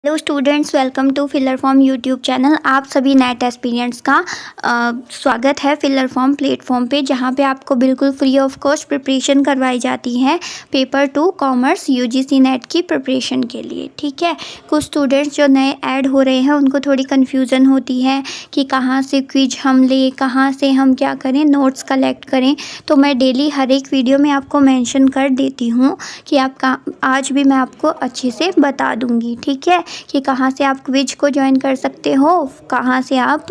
Hello students, welcome to filler form YouTube channel. आप सभी net aspirants का स्वागत है फिलर फॉर्म प्लेटफॉर्म पे, जहाँ पे आपको बिल्कुल फ्री ऑफ कॉस्ट प्रिपरेशन करवाई जाती है पेपर 2 कॉमर्स यूजीसी नेट की प्रिपरेशन के लिए। ठीक है, कुछ स्टूडेंट्स जो नए ऐड हो रहे हैं उनको थोड़ी कन्फ्यूज़न होती है कि कहाँ से क्विज हम लें, कहाँ से हम क्या करें, नोट्स कलेक्ट करें। तो मैं डेली हर एक वीडियो में आपको मेंशन कर देती हूँ कि आज भी मैं आपको अच्छे से बता दूँगी। ठीक है, कि कहाँ से आप क्विज को ज्वाइन कर सकते हो, कहाँ से आप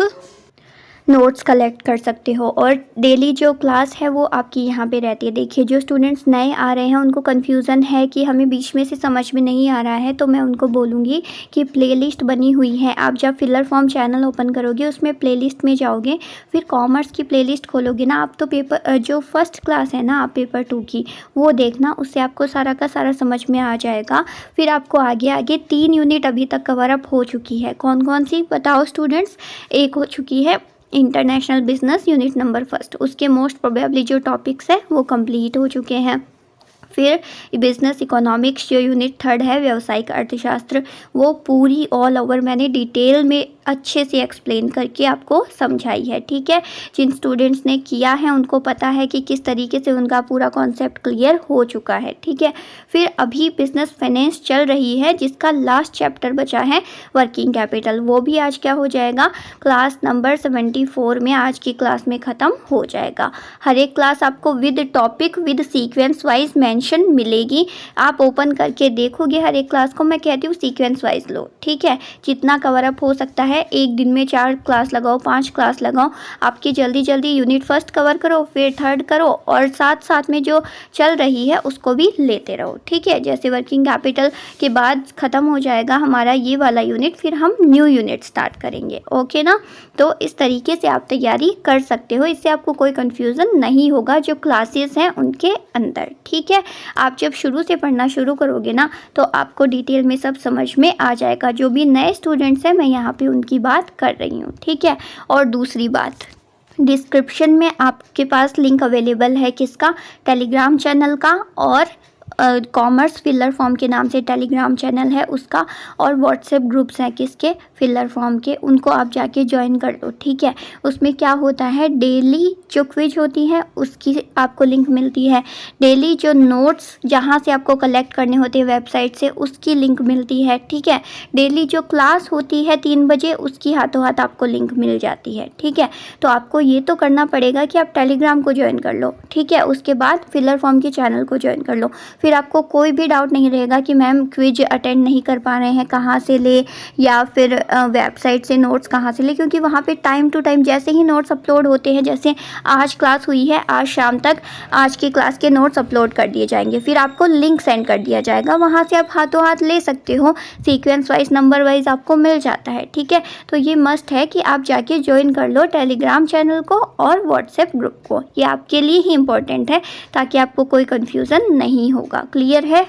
नोट्स कलेक्ट कर सकते हो, और डेली जो क्लास है वो आपकी यहाँ पे रहती है। देखिए, जो स्टूडेंट्स नए आ रहे हैं उनको कन्फ्यूज़न है कि हमें बीच में से समझ में नहीं आ रहा है, तो मैं उनको बोलूँगी कि प्लेलिस्ट बनी हुई है। आप जब फिलर फॉर्म चैनल ओपन करोगे उसमें प्लेलिस्ट में जाओगे, फिर कॉमर्स की प्लेलिस्ट खोलोगे ना आप, तो पेपर जो फर्स्ट क्लास है ना आप पेपर 2 की, वो देखना, उससे आपको सारा का सारा समझ में आ जाएगा। फिर आपको आगे आगे 3 यूनिट अभी तक कवर अप हो चुकी है। कौन कौन सी बताओ स्टूडेंट्स? एक हो चुकी है इंटरनेशनल बिजनेस यूनिट नंबर 1, उसके मोस्ट प्रोबेबली जो टॉपिक्स है वो कंप्लीट हो चुके हैं। फिर बिजनेस इकोनॉमिक्स जो यूनिट 3 है, व्यावसायिक अर्थशास्त्र, वो पूरी ऑल ओवर मैंने डिटेल में अच्छे से एक्सप्लेन करके आपको समझाई है। ठीक है, जिन स्टूडेंट्स ने किया है उनको पता है कि किस तरीके से उनका पूरा कॉन्सेप्ट क्लियर हो चुका है। ठीक है, फिर अभी बिजनेस फाइनेंस चल रही है जिसका लास्ट चैप्टर बचा है वर्किंग कैपिटल, वो भी आज क्या हो जाएगा, क्लास नंबर 74 में आज की क्लास में ख़त्म हो जाएगा। हर एक क्लास आपको with topic with sequence wise mention मिलेगी। आप ओपन करके देखोगे हर एक क्लास को, मैं कहती हूँ सीक्वेंस वाइज लो। ठीक है, जितना कवर अप हो सकता है एक दिन में 4 क्लास लगाओ, 5 क्लास लगाओ, आपकी जल्दी जल्दी यूनिट 1 कवर करो, फिर 3 करो, और साथ साथ में जो चल रही है उसको भी लेते रहो। ठीक है, जैसे वर्किंग कैपिटल के बाद ख़त्म हो जाएगा हमारा ये वाला यूनिट, फिर हम न्यू यूनिट स्टार्ट करेंगे। ओके ना, तो इस तरीके से आप तैयारी कर सकते हो, इससे आपको कोई कन्फ्यूज़न नहीं होगा जो क्लासेस हैं उनके अंदर। ठीक है, आप जब शुरू से पढ़ना शुरू करोगे ना तो आपको डिटेल में सब समझ में आ जाएगा। जो भी नए स्टूडेंट्स हैं मैं यहाँ पे उनकी बात कर रही हूँ। ठीक है, और दूसरी बात, डिस्क्रिप्शन में आपके पास लिंक अवेलेबल है किसका, टेलीग्राम चैनल का, और कॉमर्स फिलर फॉर्म के नाम से टेलीग्राम चैनल है उसका, और व्हाट्सएप ग्रुप्स हैं किसके, फिलर फॉर्म के, उनको आप जाके ज्वाइन कर लो। ठीक है, उसमें क्या होता है, डेली जो क्विज होती है उसकी आपको लिंक मिलती है, डेली जो नोट्स जहाँ से आपको कलेक्ट करने होते हैं वेबसाइट से उसकी लिंक मिलती है। ठीक है, डेली जो क्लास होती है 3 बजे उसकी हाथों हाथ आपको लिंक मिल जाती है। ठीक है, तो आपको ये तो करना पड़ेगा कि आप टेलीग्राम को ज्वाइन कर लो। ठीक है, उसके बाद फिलर फॉर्म के चैनल को ज्वाइन कर लो, फिर आपको कोई भी डाउट नहीं रहेगा कि मैम क्विज अटेंड नहीं कर पा रहे हैं, कहाँ से ले, या फिर वेबसाइट से नोट्स कहाँ से ले, क्योंकि वहाँ पे टाइम टू टाइम जैसे ही नोट्स अपलोड होते हैं, जैसे आज क्लास हुई है, आज शाम तक आज की क्लास के नोट्स अपलोड कर दिए जाएंगे, फिर आपको लिंक सेंड कर दिया जाएगा, वहाँ से आप हाथों हाथ ले सकते हो, सीक्वेंस वाइज नंबर वाइज आपको मिल जाता है। ठीक है, तो ये मस्ट है कि आप जाके ज्वाइन कर लो टेलीग्राम चैनल को और व्हाट्सएप ग्रुप को, ये आपके लिए ही इम्पोर्टेंट है ताकि आपको कोई कन्फ्यूज़न नहीं होगा। क्लियर है?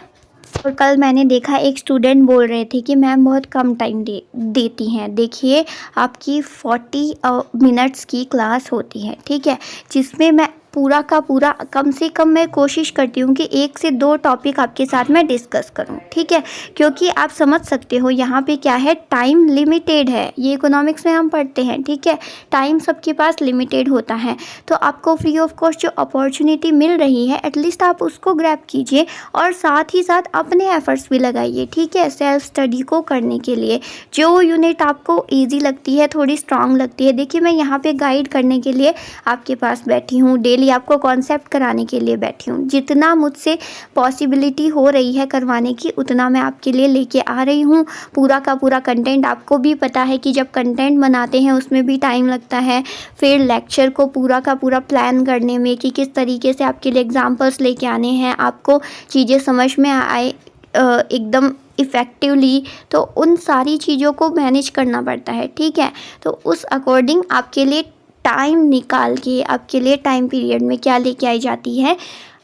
और कल मैंने देखा एक स्टूडेंट बोल रहे थे कि मैम बहुत कम टाइम देती हैं। देखिए, आपकी 40 मिनट्स की क्लास होती है। ठीक है, जिसमें मैं पूरा का पूरा कम से कम मैं कोशिश करती हूँ कि 1 से 2 टॉपिक आपके साथ मैं डिस्कस करूँ। ठीक है, क्योंकि आप समझ सकते हो यहाँ पे क्या है, टाइम लिमिटेड है, ये इकोनॉमिक्स में हम पढ़ते हैं। ठीक है, टाइम सबके पास लिमिटेड होता है, तो आपको फ्री ऑफ कॉस्ट जो अपॉर्चुनिटी मिल रही है एटलीस्ट आप उसको ग्रैब कीजिए, और साथ ही साथ अपने एफर्ट्स भी लगाइए। ठीक है, सेल्फ स्टडी को करने के लिए जो यूनिट आपको ईजी लगती है, थोड़ी स्ट्रांग लगती है, देखिए मैं यहाँ पे गाइड करने के लिए आपके पास बैठी हूँ, डेली आपको कॉन्सेप्ट कराने के लिए बैठी हूँ। जितना मुझसे पॉसिबिलिटी हो रही है करवाने की उतना मैं आपके लिए लेके आ रही हूँ। पूरा का पूरा कंटेंट, आपको भी पता है कि जब कंटेंट बनाते हैं उसमें भी टाइम लगता है, फिर लेक्चर को पूरा का पूरा प्लान करने में कि किस तरीके से आपके लिए एग्जाम्पल्स लेके आने हैं, आपको चीज़ें समझ में आए एकदम इफ़ेक्टिवली, तो उन सारी चीज़ों को मैनेज करना पड़ता है। ठीक है, तो उस अकॉर्डिंग आपके लिए टाइम निकाल के आपके लिए टाइम पीरियड में क्या लेके आई जाती है,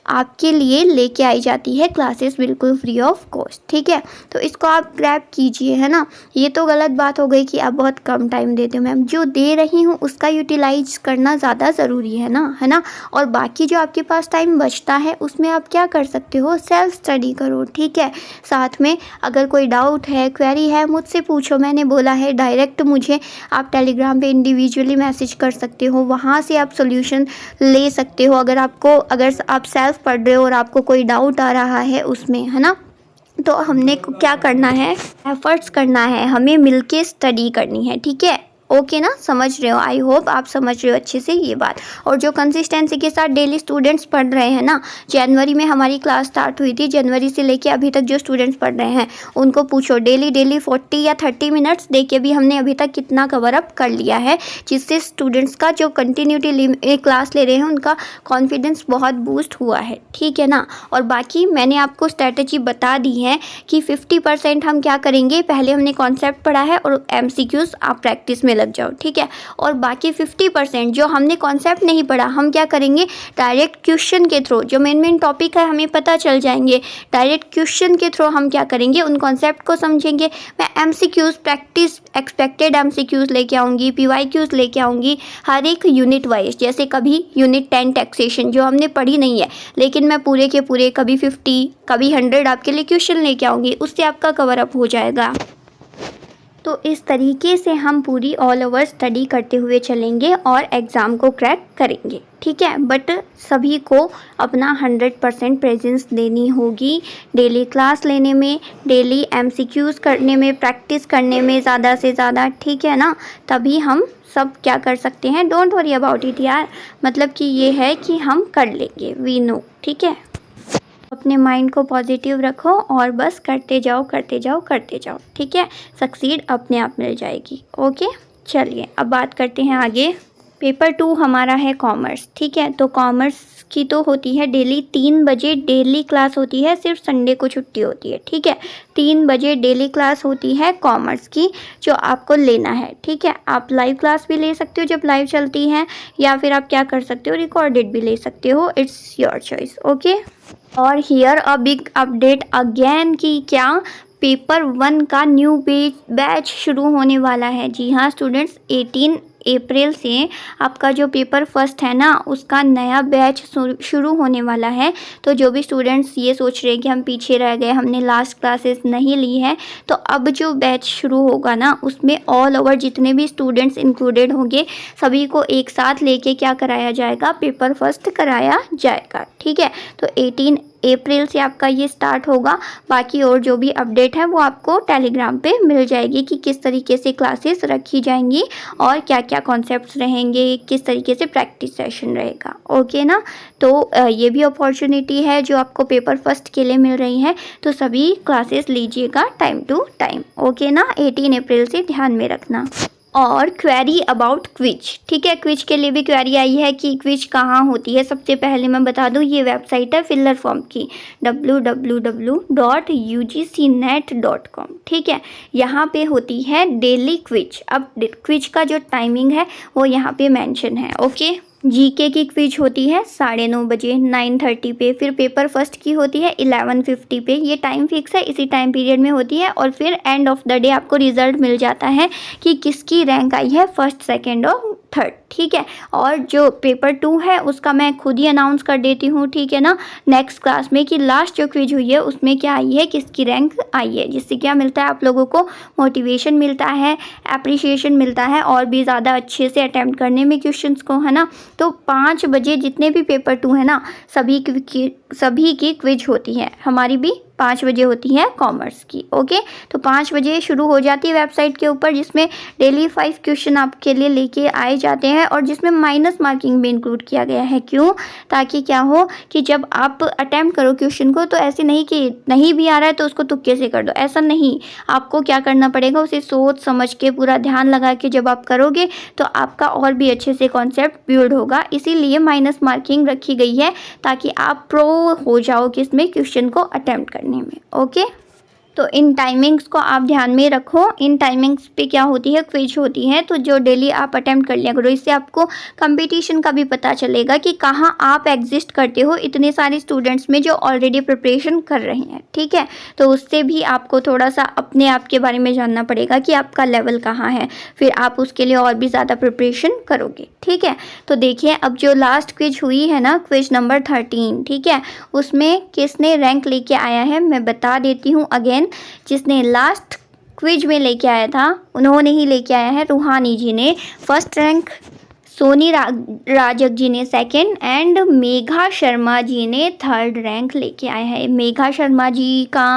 आपके लिए लेके आई जाती है क्लासेस बिल्कुल फ्री ऑफ कॉस्ट। ठीक है, तो इसको आप ग्रैब कीजिए, है ना। ये तो गलत बात हो गई कि आप बहुत कम टाइम देते हो। मैम जो दे रही हूँ उसका यूटिलाइज करना ज़्यादा ज़रूरी है ना। और बाकी जो आपके पास टाइम बचता है उसमें आप क्या कर सकते हो, सेल्फ स्टडी करो। ठीक है, साथ में अगर कोई डाउट है, क्वेरी है, मुझसे पूछो। मैंने बोला है डायरेक्ट मुझे आप टेलीग्राम पे इंडिविजुअली मैसेज कर सकते हो, वहाँ से आप सोल्यूशन ले सकते हो। अगर आप सेल्फ पढ़ रहे हो और आपको कोई डाउट आ रहा है उसमें, है ना, तो हमने क्या करना है, एफर्ट्स करना है, हमें मिलके स्टडी करनी है। ठीक है, ओके ना, समझ रहे हो। आई होप आप समझ रहे हो अच्छे से ये बात। और जो कंसिस्टेंसी के साथ डेली स्टूडेंट्स पढ़ रहे हैं ना, जनवरी में हमारी क्लास स्टार्ट हुई थी, जनवरी से लेके अभी तक जो स्टूडेंट्स पढ़ रहे हैं उनको पूछो, डेली 40 या 30 मिनट्स दे के भी हमने अभी तक कितना कवर अप कर लिया है, जिससे स्टूडेंट्स का जो कंटिन्यूटी क्लास ले रहे हैं उनका कॉन्फिडेंस बहुत बूस्ट हुआ है। ठीक है ना। और बाकी मैंने आपको स्ट्रैटेजी बता दी है कि 50% हम क्या करेंगे, पहले हमने कॉन्सेप्ट पढ़ा है और MCQs आप प्रैक्टिस में लग जाओ। ठीक है, और बाकी 50% जो हमने कॉन्सेप्ट नहीं पढ़ा, हम क्या करेंगे, डायरेक्ट क्वेश्चन के थ्रू, जो मेन टॉपिक है हमें पता चल जाएंगे, डायरेक्ट क्वेश्चन के थ्रू हम क्या करेंगे, उन कॉन्सेप्ट को समझेंगे। मैं MCQs प्रैक्टिस, एक्सपेक्टेड MCQs लेके आऊँगी, PYQs लेके आऊँगी, हर एक यूनिट वाइज। जैसे कभी यूनिट 10 टैक्सेशन जो हमने पढ़ी नहीं है, लेकिन मैं पूरे के पूरे कभी 50 कभी 100 आपके लिए क्वेश्चन लेके आऊँगी, उससे आपका कवर अप हो जाएगा। तो इस तरीके से हम पूरी ऑल ओवर स्टडी करते हुए चलेंगे और एग्ज़ाम को क्रैक करेंगे। ठीक है, बट सभी को अपना 100% प्रेजेंस देनी होगी डेली क्लास लेने में, डेली MCQs करने में, प्रैक्टिस करने में ज़्यादा से ज़्यादा। ठीक है ना, तभी हम सब क्या कर सकते हैं। डोंट वरी अबाउट इट यार, मतलब कि ये है कि हम कर लेंगे, वी नो। ठीक है, अपने माइंड को पॉजिटिव रखो और बस करते जाओ करते जाओ करते जाओ। ठीक है, सक्सीड अपने आप मिल जाएगी। ओके, चलिए अब बात करते हैं आगे। पेपर 2 हमारा है कॉमर्स। ठीक है, तो कॉमर्स की तो होती है डेली 3 बजे डेली क्लास होती है, सिर्फ संडे को छुट्टी होती है। ठीक है, 3 बजे डेली क्लास होती है कॉमर्स की, जो आपको लेना है। ठीक है, आप लाइव क्लास भी ले सकते हो जब लाइव चलती है, या फिर आप क्या कर सकते हो, रिकॉर्डेड भी ले सकते हो, इट्स योर चॉइस। ओके, और here a big update again कि क्या पेपर 1 का न्यू बैच शुरू होने वाला है। जी हाँ स्टूडेंट्स, 18 अप्रैल से आपका जो पेपर फर्स्ट है ना, उसका नया बैच शुरू होने वाला है। तो जो भी स्टूडेंट्स ये सोच रहे हैं कि हम पीछे रह गए, हमने लास्ट क्लासेस नहीं ली है, तो अब जो बैच शुरू होगा ना, उसमें ऑल ओवर जितने भी स्टूडेंट्स इंक्लूडेड होंगे, सभी को एक साथ लेके क्या कराया जाएगा, पेपर फर्स्ट कराया जाएगा। ठीक है, तो 18 अप्रैल से आपका ये स्टार्ट होगा। बाकी और जो भी अपडेट है वो आपको टेलीग्राम पे मिल जाएगी कि किस तरीके से क्लासेस रखी जाएंगी और क्या क्या कॉन्सेप्ट्स रहेंगे, किस तरीके से प्रैक्टिस सेशन रहेगा। ओके ना, तो ये भी अपॉर्चुनिटी है जो आपको पेपर फर्स्ट के लिए मिल रही है, तो सभी क्लासेस लीजिएगा टाइम टू टाइम। ओके ना, 18 अप्रैल से ध्यान में रखना। और क्वेरी अबाउट क्विज। ठीक है, क्विज के लिए भी क्वेरी आई है कि क्विज कहाँ होती है। सबसे पहले मैं बता दूँ, ये वेबसाइट है फिलर फॉर्म की, www.ugcnet.com। ठीक है, यहाँ पे होती है डेली क्विज। अब क्विज का जो टाइमिंग है वो यहाँ पे मेंशन है। ओके, जीके की क्विज होती है 9:30 बजे 9:30 पे, फिर पेपर फर्स्ट की होती है 11:50 पे। ये टाइम फिक्स है, इसी टाइम पीरियड में होती है। और फिर एंड ऑफ द डे आपको रिजल्ट मिल जाता है कि किसकी रैंक आई है फर्स्ट, सेकंड और थर्ड। ठीक है, और जो पेपर 2 है उसका मैं खुद ही अनाउंस कर देती हूँ। ठीक है ना, नेक्स्ट क्लास में कि लास्ट जो क्विज हुई है उसमें क्या आई है, किसकी रैंक आई है, जिससे क्या मिलता है, आप लोगों को मोटिवेशन मिलता है, अप्रिशिएशन मिलता है, और भी ज़्यादा अच्छे से अटैम्प्ट करने में क्वेश्चंस को, है ना। तो 5 बजे जितने भी पेपर 2 है ना, सभी की क्विज होती है। हमारी भी 5 बजे होती है कॉमर्स की। ओके, तो 5 बजे शुरू हो जाती है वेबसाइट के ऊपर, जिसमें डेली 5 क्वेश्चन आपके लिए लेके आए जाते हैं, और जिसमें माइनस मार्किंग भी इंक्लूड किया गया है। क्यों, ताकि क्या हो कि जब आप अटैम्प्ट करो क्वेश्चन को, तो ऐसे नहीं कि नहीं भी आ रहा है तो उसको तुक्के से कर दो, ऐसा नहीं। आपको क्या करना पड़ेगा, उसे सोच समझ के पूरा ध्यान लगा के जब आप करोगे तो आपका और भी अच्छे से कॉन्सेप्ट बिल्ड होगा। इसीलिए माइनस मार्किंग रखी गई है, ताकि आप प्रो हो जाओ किसमें, क्वेश्चन को अटैम्प्ट करने में। ओके, तो इन टाइमिंग्स को आप ध्यान में रखो। इन टाइमिंग्स पे क्या होती है, क्विज होती है, तो जो डेली आप अटेम्प्ट कर लिया करो। इससे आपको कंपटीशन का भी पता चलेगा कि कहाँ आप एग्जिस्ट करते हो इतने सारे स्टूडेंट्स में जो ऑलरेडी प्रिपरेशन कर रहे हैं, ठीक है। तो उससे भी आपको थोड़ा सा अपने आप के बारे में जानना पड़ेगा कि आपका लेवल कहाँ है, फिर आप उसके लिए और भी ज़्यादा प्रिपरेशन करोगे, ठीक है। तो देखिए अब जो लास्ट क्विज हुई है ना, क्विज नंबर 13, ठीक है, उसमें किसने रैंक लेके आया है मैं बता देती हूँ अगेन। जिसने लास्ट क्विज में लेके आया था उन्होंने ही लेके आया है, रूहानी जी ने फर्स्ट रैंक, सोनी राजक जी ने सेकंड एंड मेघा शर्मा जी ने थर्ड रैंक लेके आए हैं। मेघा शर्मा जी का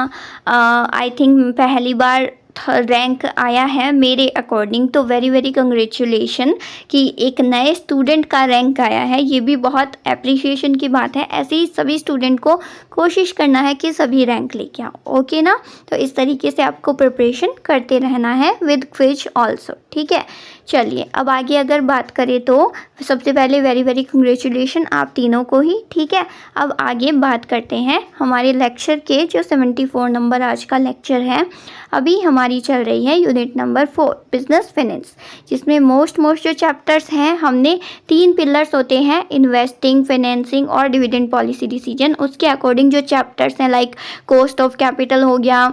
आई थिंक पहली बार रैंक आया है मेरे अकॉर्डिंग, तो वेरी वेरी कंग्रेचुलेशन कि एक नए स्टूडेंट का रैंक आया है, ये भी बहुत अप्रिशिएशन की बात है। ऐसे ही सभी स्टूडेंट को कोशिश करना है कि सभी रैंक लेके आओ, ओके ना। तो इस तरीके से आपको प्रिपरेशन करते रहना है विद क्विज ऑल्सो, ठीक है। चलिए अब आगे अगर बात करें तो सबसे पहले वेरी वेरी कंग्रेचुलेशन आप तीनों को ही, ठीक है। अब आगे बात करते हैं हमारे लेक्चर के, जो 74 नंबर आज का लेक्चर है। अभी हमारी चल रही है यूनिट नंबर 4 बिजनेस फाइनेंस, जिसमें मोस्ट जो चैप्टर्स हैं, हमने 3 पिलर्स होते हैं, इन्वेस्टिंग, फाइनेंसिंग और डिविडेंड पॉलिसी डिसीजन। उसके अकॉर्डिंग जो चैप्टर्स हैं लाइक कॉस्ट ऑफ कैपिटल हो गया,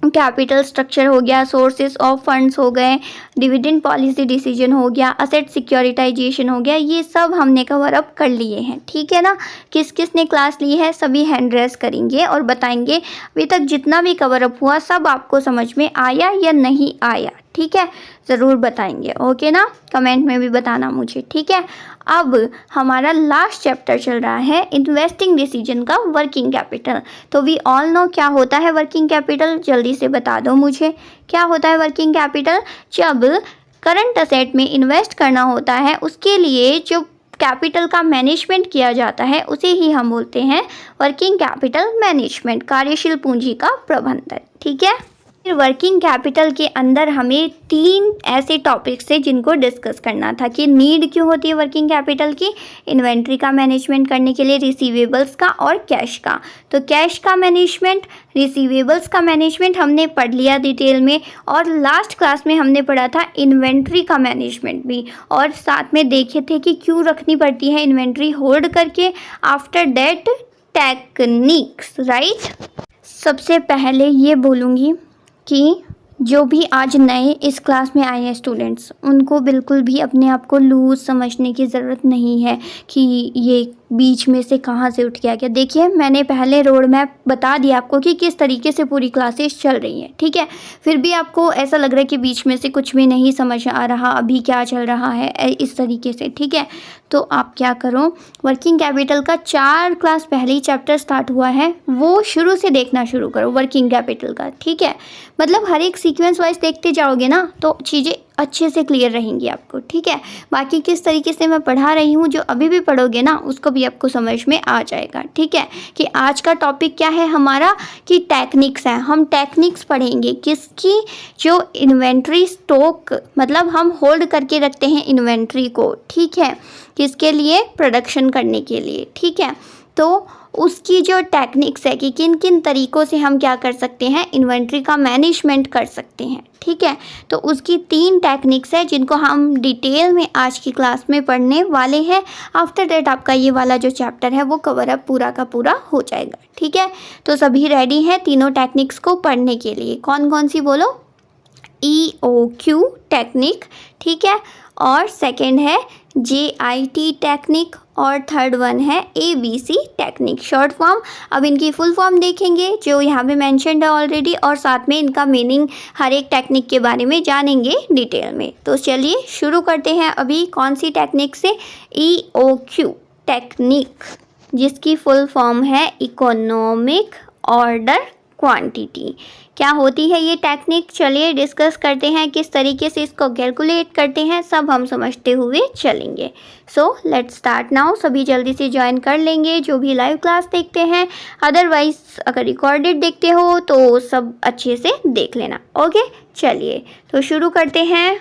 कैपिटल स्ट्रक्चर हो गया, सोर्सेस ऑफ फंड्स हो गए, डिविडेंड पॉलिसी डिसीजन हो गया, असेट सिक्योरिटाइजेशन हो गया, ये सब हमने कवर अप कर लिए हैं, ठीक है ना। किस किस ने क्लास ली है सभी हैंड रेस करेंगे और बताएंगे अभी तक जितना भी कवर अप हुआ सब आपको समझ में आया या नहीं आया, ठीक है, ज़रूर बताएंगे, ओके ना। कमेंट में भी बताना मुझे, ठीक है। अब हमारा लास्ट चैप्टर चल रहा है इन्वेस्टिंग डिसीजन का वर्किंग कैपिटल। तो वी ऑल नो क्या होता है वर्किंग कैपिटल, जल्दी से बता दो मुझे क्या होता है वर्किंग कैपिटल। जब करंट असेट में इन्वेस्ट करना होता है उसके लिए जो कैपिटल का मैनेजमेंट किया जाता है उसे ही हम बोलते हैं वर्किंग कैपिटल मैनेजमेंट, कार्यशील पूंजी का प्रबंधन, ठीक है। फिर वर्किंग कैपिटल के अंदर हमें 3 ऐसे टॉपिक्स थे जिनको डिस्कस करना था कि नीड क्यों होती है वर्किंग कैपिटल की, इन्वेंट्री का मैनेजमेंट करने के लिए, रिसीवेबल्स का और कैश का। तो कैश का मैनेजमेंट, रिसीवेबल्स का मैनेजमेंट हमने पढ़ लिया डिटेल में, और लास्ट क्लास में हमने पढ़ा था इन्वेंट्री का मैनेजमेंट भी, और साथ में देखे थे कि क्यों रखनी पड़ती है इन्वेंट्री होल्ड करके, आफ्टर दैट टेक्निक्स, राइट। सबसे पहले ये बोलूँगी कि जो भी आज नए इस क्लास में आए हैं स्टूडेंट्स, उनको बिल्कुल भी अपने आप को लूज़ समझने की ज़रूरत नहीं है कि ये बीच में से कहाँ से उठ के आ गया। देखिए मैंने पहले रोड मैप बता दिया आपको कि किस तरीके से पूरी क्लासेस चल रही हैं, ठीक है। फिर भी आपको ऐसा लग रहा है कि बीच में से कुछ भी नहीं समझ आ रहा, अभी क्या चल रहा है इस तरीके से, ठीक है। तो आप क्या करो, वर्किंग कैपिटल का 4 क्लास पहले ही चैप्टर स्टार्ट हुआ है, वो शुरू से देखना शुरू करो वर्किंग कैपिटल का, ठीक है। मतलब हर एक सीक्वेंस वाइज देखते जाओगे ना तो चीज़ें अच्छे से क्लियर रहेंगी आपको, ठीक है। बाकी किस तरीके से मैं पढ़ा रही हूँ, जो अभी भी पढ़ोगे ना उसको भी आपको समझ में आ जाएगा, ठीक है। कि आज का टॉपिक क्या है हमारा, कि टेक्निक्स है। हम टेक्निक्स पढ़ेंगे किसकी, जो इन्वेंट्री स्टॉक, मतलब हम होल्ड करके रखते हैं इन्वेंट्री को, ठीक है, किसके लिए, प्रोडक्शन करने के लिए, ठीक है। तो उसकी जो टेक्निक्स है कि किन किन तरीक़ों से हम क्या कर सकते हैं, इन्वेंट्री का मैनेजमेंट कर सकते हैं, ठीक है। तो उसकी 3 टेक्निक्स है जिनको हम डिटेल में आज की क्लास में पढ़ने वाले हैं। आफ्टर दैट आपका ये वाला जो चैप्टर है वो कवर अप पूरा का पूरा हो जाएगा, ठीक है। तो सभी रेडी हैं तीनों टेक्निक्स को पढ़ने के लिए। कौन कौन सी बोलो, EOQ टेक्निक, ठीक है, और सेकेंड है JIT टेक्निक, और थर्ड वन है ABC टेक्निक, शॉर्ट फॉर्म। अब इनकी फुल फॉर्म देखेंगे जो यहाँ पे मेंशन्ड है ऑलरेडी, और साथ में इनका मीनिंग हर एक टेक्निक के बारे में जानेंगे डिटेल में। तो चलिए शुरू करते हैं अभी कौन सी टेक्निक से, EOQ टेक्निक, जिसकी फुल फॉर्म है इकोनॉमिक ऑर्डर क्वांटिटी। क्या होती है ये टेक्निक, चलिए डिस्कस करते हैं किस तरीके से इसको कैलकुलेट करते हैं, सब हम समझते हुए चलेंगे। So let's start now. सभी जल्दी से ज्वाइन कर लेंगे जो भी लाइव क्लास देखते हैं, अदरवाइज अगर रिकॉर्डेड देखते हो तो सब अच्छे से देख लेना, ओके। चलिए तो शुरू करते हैं।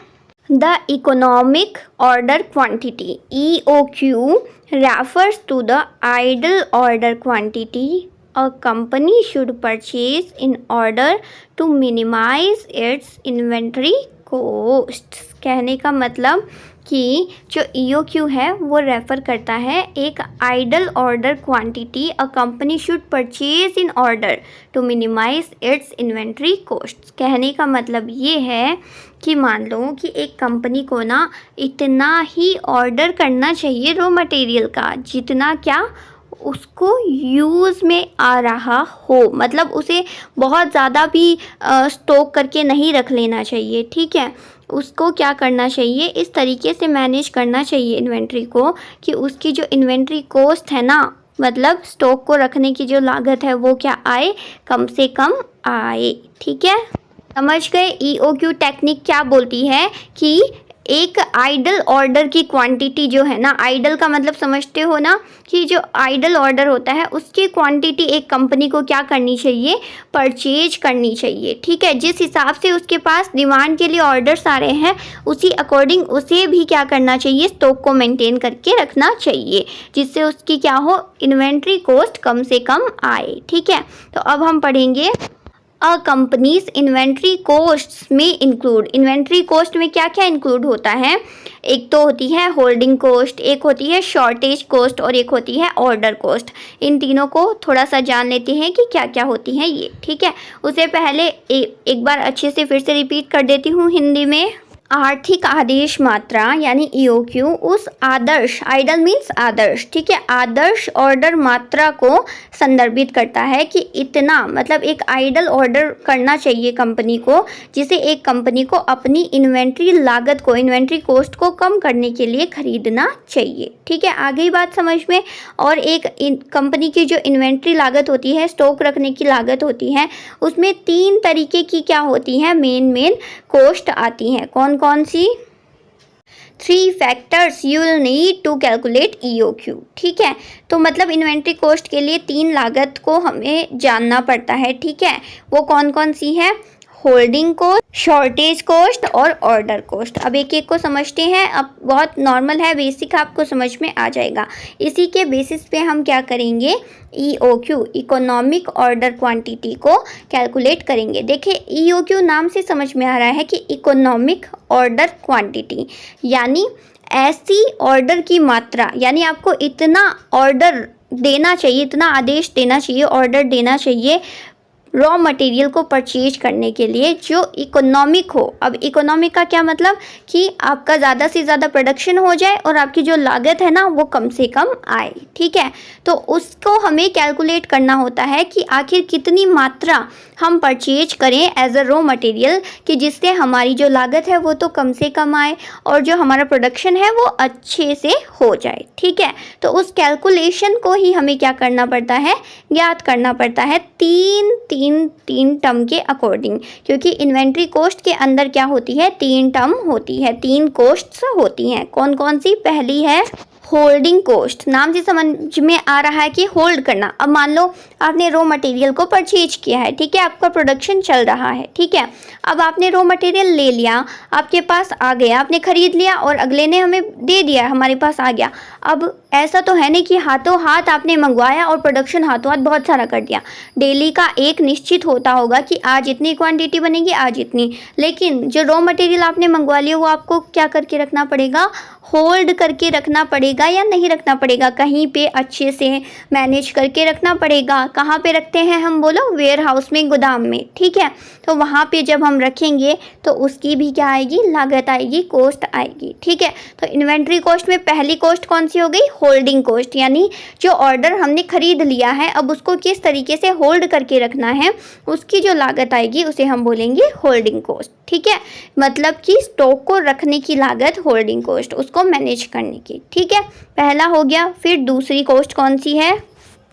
The economic order quantity EOQ refers to the idle order quantity a company should purchase in order to minimize its inventory cost. कहने का मतलब कि जो EOQ है वो रेफ़र करता है एक idle order quantity a company should purchase in order to minimize its inventory cost. कहने का मतलब ये है कि मान लो कि एक कंपनी को ना इतना ही ऑर्डर करना चाहिए रॉ मटेरियल का जितना क्या उसको यूज़ में आ रहा हो, मतलब उसे बहुत ज़्यादा भी स्टॉक करके नहीं रख लेना चाहिए। ठीक है, उसको क्या करना चाहिए, इस तरीके से मैनेज करना चाहिए इन्वेंट्री को कि उसकी जो इन्वेंट्री कॉस्ट है ना, मतलब स्टॉक को रखने की जो लागत है वो क्या आए, कम से कम आए। ठीक है, समझ गए। EOQ टेक्निक क्या बोलती है कि एक आइडल ऑर्डर की क्वांटिटी जो है ना, आइडल का मतलब समझते हो ना कि जो आइडल ऑर्डर होता है उसकी क्वांटिटी एक कंपनी को क्या करनी चाहिए, परचेज करनी चाहिए। ठीक है, जिस हिसाब से उसके पास डिमांड के लिए ऑर्डर्स आ रहे हैं उसी अकॉर्डिंग उसे भी क्या करना चाहिए, स्टॉक को मेंटेन करके रखना चाहिए जिससे उसकी क्या हो, इन्वेंट्री कॉस्ट कम से कम आए। ठीक है, तो अब हम पढ़ेंगे अ कंपनीज इन्वेंट्री कोस्ट में इंक्लूड। इन्वेंट्री कोस्ट में क्या क्या इंक्लूड होता है, एक तो होती है होल्डिंग कोस्ट, एक होती है शॉर्टेज कोस्ट और एक होती है ऑर्डर कोस्ट। इन तीनों को थोड़ा सा जान लेते हैं कि क्या क्या होती हैं ये। ठीक है, उससे पहले एक बार अच्छे से फिर से रिपीट कर देती हूँ हिंदी में। आर्थिक आदेश मात्रा यानी EOQ उस आदर्श, आइडल मीन्स आदर्श, ठीक है, आदर्श ऑर्डर मात्रा को संदर्भित करता है कि इतना, मतलब एक आइडल ऑर्डर करना चाहिए कंपनी को जिसे एक कंपनी को अपनी इन्वेंट्री लागत को, इन्वेंट्री कॉस्ट को कम करने के लिए खरीदना चाहिए। ठीक है, आ गई बात समझ में। और एक कंपनी की जो इन्वेंट्री लागत होती है, स्टॉक रखने की लागत होती है, उसमें 3 तरीके की क्या होती हैं, मेन कॉस्ट आती हैं। कौन कौन सी? 3 factors you will need to calculate EOQ। ठीक है, तो मतलब इन्वेंट्री कॉस्ट के लिए 3 लागत को हमें जानना पड़ता है। ठीक है, वो कौन कौन सी है? होल्डिंग कॉस्ट, शॉर्टेज कॉस्ट और ऑर्डर कॉस्ट। अब एक एक को समझते हैं। अब बहुत नॉर्मल है, बेसिक आपको समझ में आ जाएगा। इसी के बेसिस पे हम क्या करेंगे, EOQ, इकोनॉमिक ऑर्डर क्वांटिटी को कैलकुलेट करेंगे। देखिए, EOQ नाम से समझ में आ रहा है कि इकोनॉमिक ऑर्डर क्वांटिटी यानी ऐसी ऑर्डर की मात्रा, यानी आपको इतना ऑर्डर देना चाहिए, इतना आदेश देना चाहिए, ऑर्डर देना चाहिए रॉ मटेरियल को परचेज करने के लिए जो इकोनॉमिक हो। अब इकोनॉमिक का क्या मतलब कि आपका ज़्यादा से ज़्यादा प्रोडक्शन हो जाए और आपकी जो लागत है ना वो कम से कम आए। ठीक है, तो उसको हमें कैलकुलेट करना होता है कि आखिर कितनी मात्रा हम परचेज करें एज अ रॉ मटेरियल कि जिससे हमारी जो लागत है वो तो कम से कम आए और जो हमारा प्रोडक्शन है वो अच्छे से हो जाए। ठीक है, तो उस कैलकुलेशन को ही हमें क्या करना पड़ता है, ज्ञात करना पड़ता है तीन टर्म के अकॉर्डिंग, क्योंकि इन्वेंट्री कॉस्ट के अंदर क्या होती है, 3 टर्म होती है, 3 कॉस्ट्स होती हैं। कौन कौन सी? पहली है होल्डिंग कॉस्ट। नाम से समझ में आ रहा है कि होल्ड करना। अब मान लो आपने रॉ मटेरियल को परचेज किया है, ठीक है, आपका प्रोडक्शन चल रहा है। ठीक है, अब आपने रॉ मटेरियल ले लिया, आपके पास आ गया, आपने खरीद लिया और अगले ने हमें दे दिया, हमारे पास आ गया। अब ऐसा तो है नहीं कि हाथों हाथ आपने मंगवाया और प्रोडक्शन हाथों हाथ बहुत सारा कर दिया। डेली का एक निश्चित होता होगा कि आज इतनी क्वांटिटी बनेगी, आज इतनी, लेकिन जो रॉ मटेरियल आपने मंगवा लिया वो आपको क्या करके रखना पड़ेगा, होल्ड करके रखना पड़ेगा या नहीं रखना पड़ेगा, कहीं पे अच्छे से मैनेज करके रखना पड़ेगा। कहाँ पे रखते हैं हम, बोलो, वेयर हाउस में, गोदाम में। ठीक है, तो वहाँ पे जब हम रखेंगे तो उसकी भी क्या आएगी, लागत आएगी, कॉस्ट आएगी। ठीक है, तो इन्वेंट्री कॉस्ट में पहली कॉस्ट कौन सी हो गई, होल्डिंग कॉस्ट, यानी जो ऑर्डर हमने खरीद लिया है अब उसको किस तरीके से होल्ड करके रखना है, उसकी जो लागत आएगी उसे हम बोलेंगे होल्डिंग कॉस्ट। ठीक है, मतलब कि स्टॉक को रखने की लागत होल्डिंग कॉस्ट, उसको मैनेज करने की। ठीक है, पहला हो गया। फिर दूसरी कॉस्ट कौन सी है,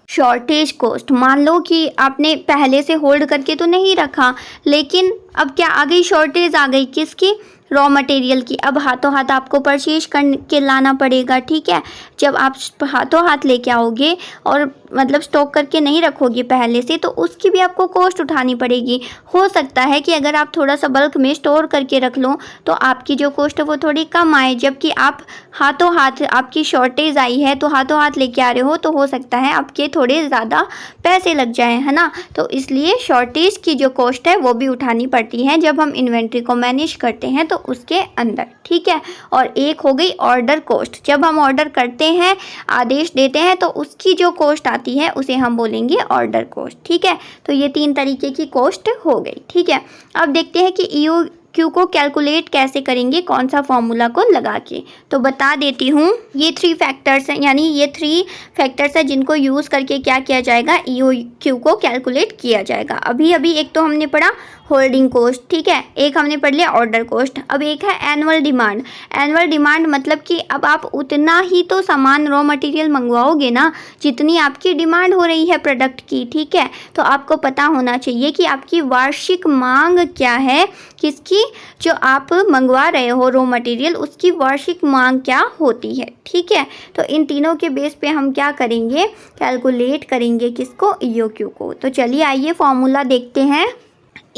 शॉर्टेज कॉस्ट। मान लो कि आपने पहले से होल्ड करके तो नहीं रखा, लेकिन अब क्या आ गई, शॉर्टेज आ गई किसकी, रॉ मटेरियल की। अब हाथों हाथ आपको परचेज करके लाना पड़ेगा, ठीक है। जब आप हाथों हाथ लेके आओगे और मतलब स्टॉक करके नहीं रखोगे पहले से, तो उसकी भी आपको कॉस्ट उठानी पड़ेगी। हो सकता है कि अगर आप थोड़ा सा बल्क में स्टोर करके रख लो तो आपकी जो कॉस्ट है वो थोड़ी कम आए, जबकि आप हाथों हाथ, आपकी शॉर्टेज आई है तो हाथों हाथ लेके आ रहे हो, तो हो सकता है आपके थोड़े ज़्यादा पैसे लग जाएं, है ना। तो इसलिए शॉर्टेज की जो कॉस्ट है वो भी उठानी पड़ती है जब हम इन्वेंट्री को मैनेज करते हैं तो उसके अंदर, ठीक है। और एक हो गई ऑर्डर कॉस्ट। जब हम ऑर्डर करते हैं, आदेश देते हैं, तो उसकी जो कॉस्ट आती है उसे हम बोलेंगे ऑर्डर कॉस्ट, ठीक है। तो ये 3 तरीके की कॉस्ट हो गई, ठीक है। अब देखते हैं कि EOQ को कैलकुलेट कैसे करेंगे, कौन सा फॉर्मूला को लगा के। तो बता देती हूँ, ये 3 फैक्टर्स हैं, यानी ये 3 फैक्टर्स हैं जिनको यूज़ करके क्या किया जाएगा, EOQ को कैलकुलेट किया जाएगा। अभी एक तो हमने पढ़ा होल्डिंग कॉस्ट, ठीक है, एक हमने पढ़ लिया ऑर्डर कॉस्ट। अब एक है एनुअल डिमांड। एनुअल डिमांड मतलब कि अब आप उतना ही तो सामान रॉ मटेरियल मंगवाओगे ना जितनी आपकी डिमांड हो रही है प्रोडक्ट की, ठीक है। तो आपको पता होना चाहिए कि आपकी वार्षिक मांग क्या है, किसकी, जो आप मंगवा रहे हो रॉ मटेरियल उसकी वार्षिक मांग क्या होती है, ठीक है। तो इन तीनों के बेस पे हम क्या करेंगे, कैलकुलेट करेंगे किसको, EOQ को। तो चलिए आइए फॉर्मूला देखते हैं।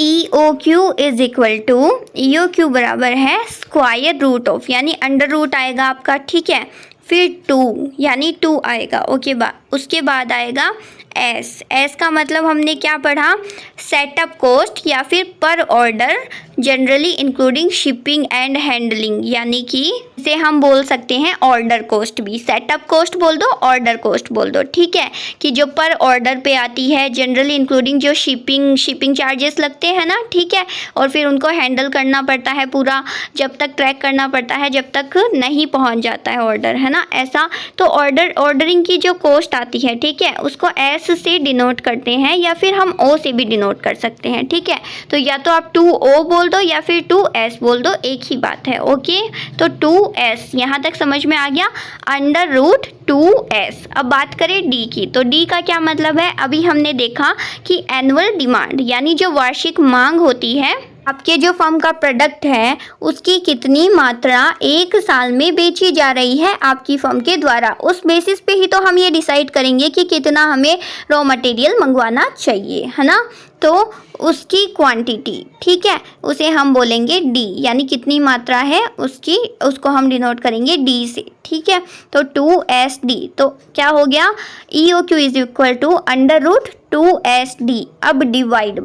EOQ is equal to, EOQ बराबर है स्क्वायर रूट ऑफ, यानी अंडर रूट आएगा आपका, ठीक है। फिर 2 यानी 2 आएगा, ओके। उसके बाद आएगा S का मतलब हमने क्या पढ़ा, सेटअप कॉस्ट या फिर पर order generally including shipping and handling, यानी कि इसे हम बोल सकते हैं ऑर्डर कॉस्ट भी। सेटअप कॉस्ट बोल दो, ऑर्डर कॉस्ट बोल दो, ठीक है। कि जो पर ऑर्डर पे आती है, जनरली इंक्लूडिंग जो शिपिंग चार्जेस लगते हैं ना, ठीक है। और फिर उनको हैंडल करना पड़ता है पूरा, जब तक ट्रैक करना पड़ता है जब तक नहीं पहुंच जाता है ऑर्डर, है ना, ऐसा। तो ऑर्डरिंग की जो कॉस्ट आती है, ठीक है, उसको S से डिनोट करते हैं या फिर हम O से भी डिनोट कर सकते हैं, ठीक है। तो या तो आप 2O बोल दो या फिर 2S बोल दो, एक ही बात है, ओके। तो 2S यहाँ तक समझ में आ गया, अंडर रूट 2S। अब बात करें D की, तो D का क्या मतलब है, अभी हमने देखा कि एनुअल डिमांड यानी जो वार्षिक मांग होती है, आपके जो फर्म का प्रोडक्ट है उसकी कितनी मात्रा एक साल में बेची जा रही है आपकी फर्म के द्वारा, उस बेसिस पे ही तो हम ये डिसाइड करेंगे कि कितना हमें रॉ मटेरियल मंगवाना चाहिए, है ना। तो उसकी क्वांटिटी, ठीक है, उसे हम बोलेंगे D, यानी कितनी मात्रा है उसकी, उसको हम डिनोट करेंगे D से, ठीक है। तो 2SD, तो क्या हो गया, EOQ is equal to under root 2SD। अब डिवाइड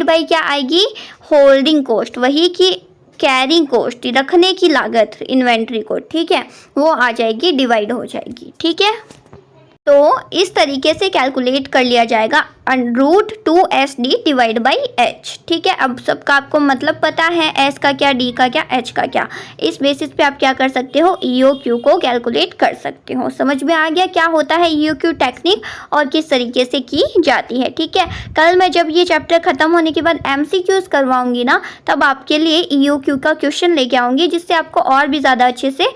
बाई क्या आएगी, होल्डिंग कॉस्ट, वही की कैरिंग कॉस्ट, रखने की लागत इन्वेंट्री को, ठीक है, वो आ जाएगी, डिवाइड हो जाएगी, ठीक है। तो इस तरीके से कैलकुलेट कर लिया जाएगा root 2SD divide by H, ठीक है। अब सबका आपको मतलब पता है, S का क्या, D का क्या, H का क्या। इस बेसिस पे आप क्या कर सकते हो, EOQ को कैलकुलेट कर सकते हो। समझ में आ गया क्या होता है EOQ टेक्निक और किस तरीके से की जाती है, ठीक है। कल मैं जब ये चैप्टर खत्म होने के बाद MCQs करवाऊंगी ना, तब आपके लिए EOQ का क्वेश्चन लेके आऊँगी, जिससे आपको और भी ज़्यादा अच्छे से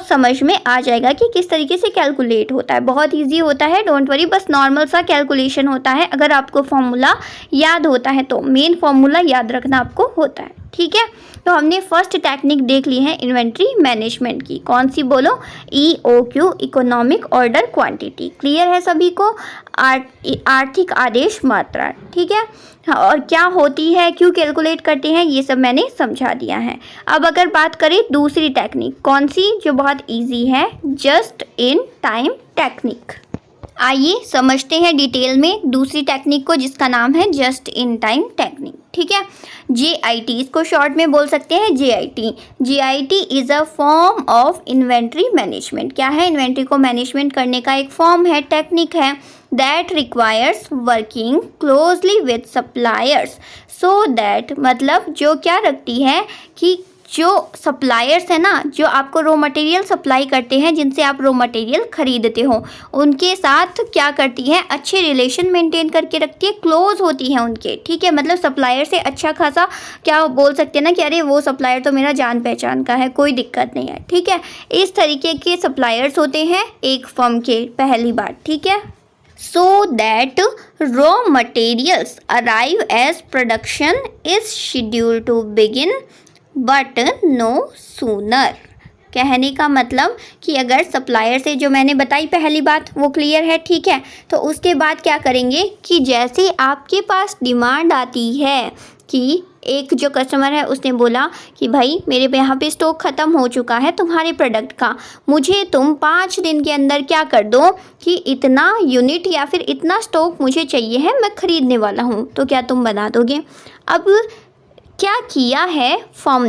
समझ में आ जाएगा कि किस तरीके से कैलकुलेट होता है। बहुत ईजी होता है, डोंट वरी, बस नॉर्मल सा कैलकुलेशन होता है। अगर आपको फॉर्मूला याद होता है तो, मेन फॉर्मूला याद रखना आपको होता है, ठीक है। तो हमने फर्स्ट टेक्निक देख ली है इन्वेंट्री मैनेजमेंट की, कौन सी बोलो, EOQ, economic order quantity. Clear है सभी को, आर्थिक आदेश मात्रा, ठीक है। और क्या होती है, क्यों कैलकुलेट करते हैं, ये सब मैंने समझा दिया है। अब अगर बात करें दूसरी टेक्निक, कौन सी, जो बहुत इजी है, जस्ट इन टाइम टेक्निक। आइए समझते हैं डिटेल में दूसरी टेक्निक को, जिसका नाम है जस्ट इन टाइम टेक्निक, ठीक है। JIT, इसको शॉर्ट में बोल सकते हैं JIT is a form of inventory management. क्या है, इन्वेंट्री को मैनेजमेंट करने का एक फॉर्म है, टेक्निक है, that requires working closely with suppliers so that, मतलब जो क्या रखती है कि जो सप्लायर्स है ना, जो आपको रॉ मटेरियल सप्लाई करते हैं, जिनसे आप रॉ मटेरियल खरीदते हो, उनके साथ क्या करती है, अच्छे रिलेशन मेंटेन करके रखती है, क्लोज होती है उनके, ठीक है। मतलब सप्लायर से अच्छा खासा क्या बोल सकते हैं ना कि अरे वो सप्लायर तो मेरा जान पहचान का है, कोई दिक्कत नहीं है, ठीक है। इस तरीके के सप्लायर्स होते हैं एक फर्म के, पहली बात, ठीक है। so that raw materials arrive as production is scheduled to begin but no sooner। कहने का मतलब कि अगर सप्लायर से जो मैंने बताई पहली बात वो क्लियर है, ठीक है। तो उसके बाद क्या करेंगे कि जैसे आपके पास डिमांड आती है कि एक जो कस्टमर है उसने बोला कि भाई मेरे पे यहाँ पे स्टॉक ख़त्म हो चुका है तुम्हारे प्रोडक्ट का, मुझे तुम 5 दिन के अंदर क्या कर दो कि इतना यूनिट या फिर इतना स्टॉक मुझे चाहिए है, मैं ख़रीदने वाला हूँ, तो क्या तुम बना दोगे। अब क्या किया है फर्म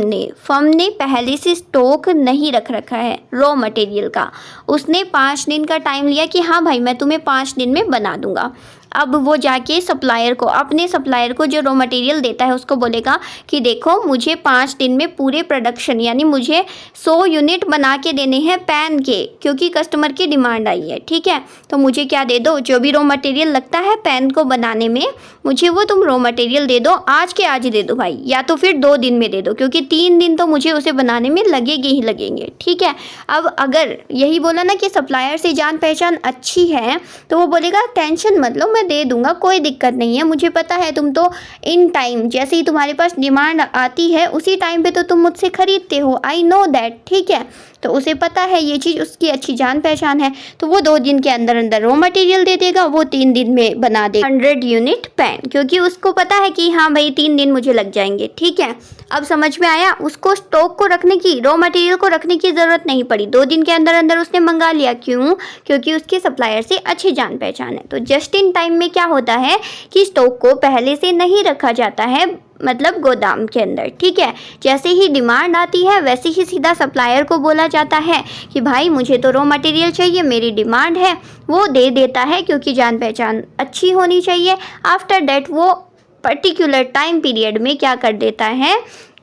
ने पहले से स्टॉक नहीं रखा है रॉ मटेरियल का, उसने 5 दिन का टाइम लिया कि हाँ भाई मैं तुम्हें 5 दिन में बना दूंगा। अब वो जाके सप्लायर को, अपने सप्लायर को जो रॉ मटेरियल देता है उसको बोलेगा कि देखो मुझे 5 दिन में पूरे प्रोडक्शन यानी मुझे 100 यूनिट बना के देने हैं पेन के, क्योंकि कस्टमर की डिमांड आई है, ठीक है। तो मुझे क्या दे दो, जो भी रॉ मटेरियल लगता है पेन को बनाने में मुझे वो तुम रॉ मटेरियल दे दो, आज के आज दे दो भाई, या तो फिर 2 दिन में दे दो, क्योंकि 3 दिन तो मुझे उसे बनाने में लगेंगे ही लगेंगे, ठीक है। अब अगर यही बोला ना कि सप्लायर से जान पहचान अच्छी है तो वो बोलेगा टेंशन मत लो, मैं दे दूंगा, कोई दिक्कत नहीं है, मुझे पता है तुम तो इन टाइम जैसे ही तुम्हारे पास डिमांड आती है उसी टाइम पे तो तुम मुझसे खरीदते हो, आई नो दैट, ठीक है। तो उसे पता है ये चीज़, उसकी अच्छी जान पहचान है, तो वो 2 दिन के अंदर अंदर रॉ मटेरियल दे देगा, वो 3 दिन में बना देगा 100 यूनिट पेन, क्योंकि उसको पता है कि हाँ भाई 3 दिन मुझे लग जाएंगे, ठीक है। अब समझ में आया, उसको स्टॉक को रखने की, रॉ मटेरियल को रखने की ज़रूरत नहीं पड़ी, 2 दिन के अंदर अंदर उसने मंगा लिया। क्यों? क्योंकि उसके सप्लायर से अच्छी जान पहचान है। तो जस्ट इन टाइम में क्या होता है कि स्टॉक को पहले से नहीं रखा जाता है, मतलब गोदाम के अंदर, ठीक है। जैसे ही डिमांड आती है वैसे ही सीधा सप्लायर को बोला जाता है कि भाई मुझे तो रॉ मटेरियल चाहिए, मेरी डिमांड है, वो दे देता है, क्योंकि जान पहचान अच्छी होनी चाहिए। आफ्टर दैट वो पर्टिकुलर टाइम पीरियड में क्या कर देता है,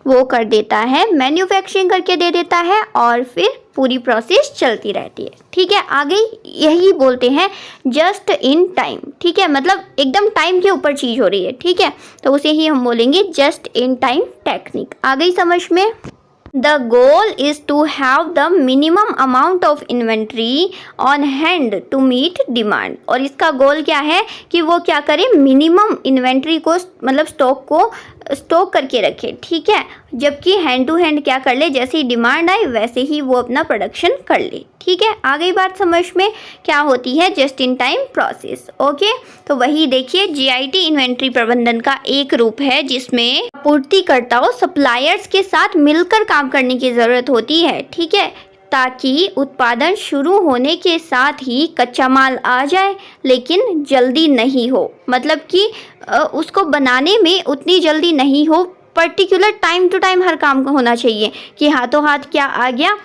वो कर देता है मैन्युफैक्चरिंग करके दे देता है, और फिर पूरी प्रोसेस चलती रहती है, ठीक है। आगे यही बोलते हैं जस्ट इन टाइम, ठीक है, मतलब एकदम टाइम के ऊपर चीज़ हो रही है, ठीक है, तो उसे ही हम बोलेंगे जस्ट इन टाइम टेक्निक। आ गई समझ में। The goal is to have the minimum amount of inventory on hand to meet demand। और इसका गोल क्या है कि वो क्या करे, मिनिमम इन्वेंट्री को मतलब स्टॉक को स्टॉक करके रखे, ठीक है, जबकि हैंड टू हैंड क्या कर ले, जैसे ही डिमांड आए वैसे ही वो अपना प्रोडक्शन कर ले, ठीक है। आ गई बात समझ में, क्या होती है just in time process. Okay, तो वही देखिए जीआईटी इन्वेंट्री प्रबंधन का एक रूप है जिसमें आपूर्तिकर्ताओं सप्लायर्स के साथ मिलकर काम करने की ज़रूरत होती है, ठीक है, ताकि उत्पादन शुरू होने के साथ ही कच्चा माल आ जाए, लेकिन जल्दी नहीं हो, मतलब कि उसको बनाने में उतनी जल्दी नहीं हो, पर्टिकुलर टाइम टू टाइम हर काम को होना चाहिए कि हाथों हाथ क्या आ गया,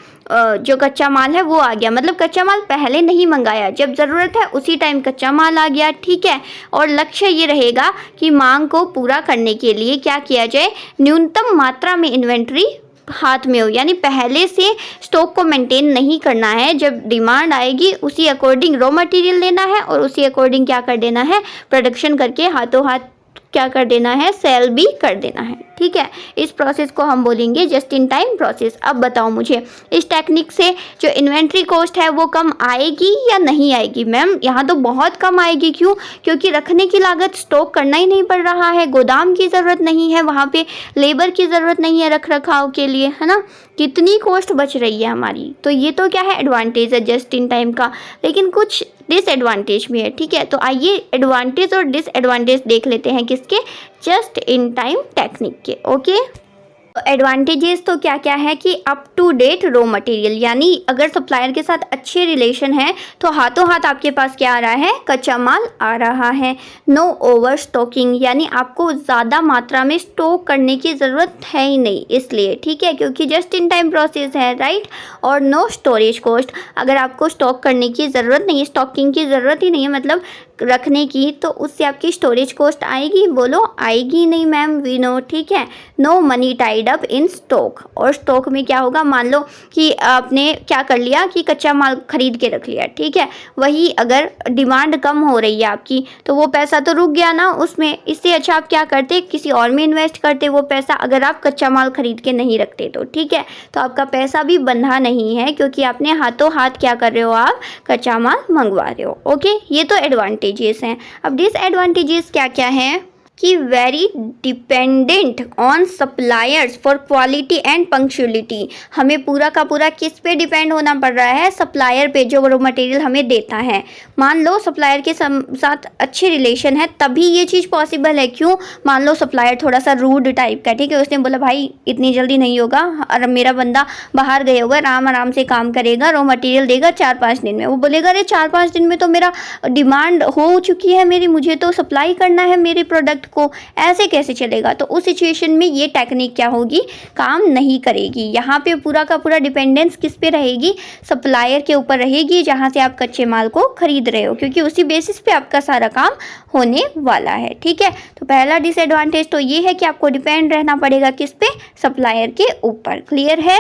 जो कच्चा माल है वो आ गया, मतलब कच्चा माल पहले नहीं मंगाया, जब ज़रूरत है उसी टाइम कच्चा माल आ गया, ठीक है। और लक्ष्य ये रहेगा कि मांग को पूरा करने के लिए क्या किया जाए, न्यूनतम मात्रा में इन्वेंट्री हाथ में हो, यानी पहले से स्टॉक को मेंटेन नहीं करना है, जब डिमांड आएगी उसी अकॉर्डिंग रॉ मटेरियल लेना है और उसी अकॉर्डिंग क्या कर देना है, प्रोडक्शन करके हाथों हाथ क्या कर देना है, सेल भी कर देना है, ठीक है। इस प्रोसेस को हम बोलेंगे जस्ट इन टाइम प्रोसेस। अब बताओ मुझे, इस टेक्निक से जो इन्वेंट्री कॉस्ट है वो कम आएगी या नहीं आएगी। मैम यहाँ तो बहुत कम आएगी। क्यों? क्योंकि रखने की लागत, स्टॉक करना ही नहीं पड़ रहा है, गोदाम की ज़रूरत नहीं है, वहाँ पे लेबर की ज़रूरत नहीं है रख रखाव के लिए, है ना। कितनी कॉस्ट बच रही है हमारी। तो ये तो क्या है, एडवांटेज है जस्ट इन टाइम का, लेकिन कुछ डिसएडवांटेज भी है, ठीक है। तो आइए एडवांटेज और डिसएडवांटेज देख लेते हैं किसके, जस्ट इन टाइम टेक्निक के। ओके, एडवांटेजेस तो क्या क्या है कि up to date raw material, यानी अगर सप्लायर के साथ अच्छे रिलेशन है तो हाथों हाथ आपके पास क्या आ रहा है, कच्चा माल आ रहा है। नो ओवर स्टॉकिंग, यानी आपको ज़्यादा मात्रा में स्टॉक करने की ज़रूरत है ही नहीं इसलिए, ठीक है, क्योंकि जस्ट इन टाइम प्रोसेस है, राइट। और नो स्टोरेज कॉस्ट, अगर आपको स्टॉक करने की ज़रूरत नहीं है, स्टॉकिंग की ज़रूरत ही नहीं है, मतलब रखने की, तो उससे आपकी स्टोरेज कॉस्ट आएगी, बोलो आएगी नहीं मैम, वी नो, ठीक है। No money tied up in stock, और स्टॉक में क्या होगा, मान लो कि आपने क्या कर लिया कि कच्चा माल खरीद के रख लिया, ठीक है, वही अगर डिमांड कम हो रही है आपकी तो वो पैसा तो रुक गया ना उसमें। इससे अच्छा आप क्या करते, किसी और में इन्वेस्ट करते वो पैसा, अगर आप कच्चा माल खरीद के नहीं रखते तो, ठीक है। तो आपका पैसा भी बंधा नहीं है, क्योंकि आपने हाथों हाथ क्या कर रहे हो, आप कच्चा माल मंगवा रहे हो। ओके, ये तो एडवांटेज एडवांटेजेस हैं। अब डिसएडवांटेजेस क्या क्या हैं कि very dependent on suppliers for quality and punctuality, हमें पूरा का पूरा किस पे डिपेंड होना पड़ रहा है, सप्लायर पे जो रॉ मटेरियल हमें देता है। मान लो सप्लायर के साथ अच्छे रिलेशन है तभी ये चीज़ पॉसिबल है। क्यों? मान लो सप्लायर थोड़ा सा रूड टाइप का, ठीक है, उसने बोला भाई इतनी जल्दी नहीं होगा और मेरा बंदा बाहर गया हुआ आराम से काम करेगा, रॉ मटेरियल देगा 4-5 दिन में। वो बोलेगा अरे 4-5 दिन में तो मेरा डिमांड हो चुकी है मेरी, मुझे तो सप्लाई करना है मेरे प्रोडक्ट को, ऐसे कैसे चलेगा? तो उस सिचुएशन में ये टेक्निक क्या होगी, काम नहीं करेगी। यहाँ पे पूरा का पूरा डिपेंडेंस किस पे रहेगी, सप्लायर के ऊपर रहेगी जहाँ से आप कच्चे माल को खरीद रहे हो, क्योंकि उसी बेसिस पे आपका सारा काम होने वाला है। ठीक है, तो पहला डिसएडवांटेज तो ये है कि आपको डिपेंड रहना पड़ेगा किस पे, सप्लायर के ऊपर। क्लियर है?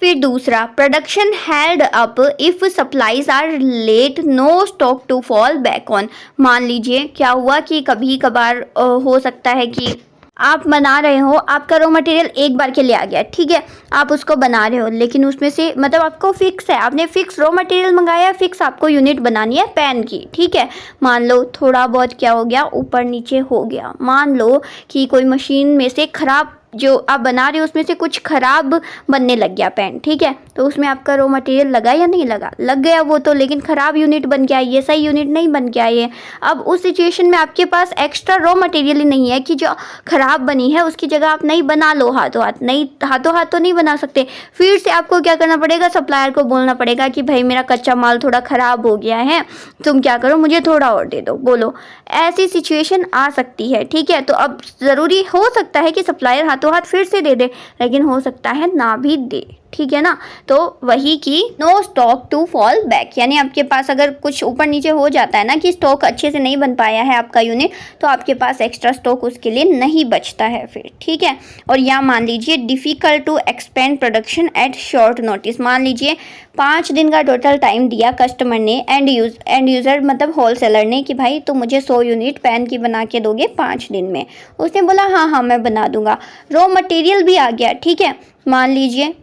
फिर दूसरा, production held up if supplies are late, no stock to fall back on. मान लीजिए क्या हुआ कि कभी कभार हो सकता है कि आप बना रहे हो, आपका रॉ मटेरियल एक बार के लिए आ गया, ठीक है, आप उसको बना रहे हो लेकिन उसमें से मतलब आपको फिक्स है, आपने फिक्स रॉ मटेरियल मंगाया, फिक्स आपको यूनिट बनानी है पेन की, ठीक है। मान लो थोड़ा बहुत क्या हो गया, ऊपर नीचे हो गया, मान लो कि कोई मशीन में से ख़राब जो आप बना रहे हो उसमें से कुछ ख़राब बनने लग गया पेन, ठीक है, तो उसमें आपका रॉ मटेरियल लगा या नहीं लगा, लग गया वो तो, लेकिन ख़राब यूनिट बन के आई है, सही यूनिट नहीं बन के आई है। अब उस सिचुएशन में आपके पास एक्स्ट्रा रॉ मटेरियल ही नहीं है कि जो ख़राब बनी है उसकी जगह आप नहीं बना लो हाथों हाथ, नहीं हाथों हाथ तो नहीं बना सकते, फिर से आपको क्या करना पड़ेगा, सप्लायर को बोलना पड़ेगा कि भाई मेरा कच्चा माल थोड़ा ख़राब हो गया है, तुम क्या करो मुझे थोड़ा और दे दो, बोलो। ऐसी सिचुएशन आ सकती है, ठीक है। तो अब ज़रूरी हो सकता है कि सप्लायर हाथों हाथ फिर से दे दे, लेकिन हो सकता है ना भी दे, ठीक है ना। तो वही कि no stock to fall back, यानी आपके पास अगर कुछ ऊपर नीचे हो जाता है ना कि स्टॉक अच्छे से नहीं बन पाया है आपका यूनिट, तो आपके पास एक्स्ट्रा स्टॉक उसके लिए नहीं बचता है फिर, ठीक है। और या मान लीजिए difficult to expand production at short notice, मान लीजिए 5 दिन का टोटल टाइम दिया कस्टमर ने, एंड यूज़र मतलब होलसेलर ने कि भाई तुम मुझे 100 यूनिट पेन की बना के दोगे 5 दिन में। उसने बोला हाँ मैं बना दूंगा, रॉ मटेरियल भी आ गया, ठीक है। मान लीजिए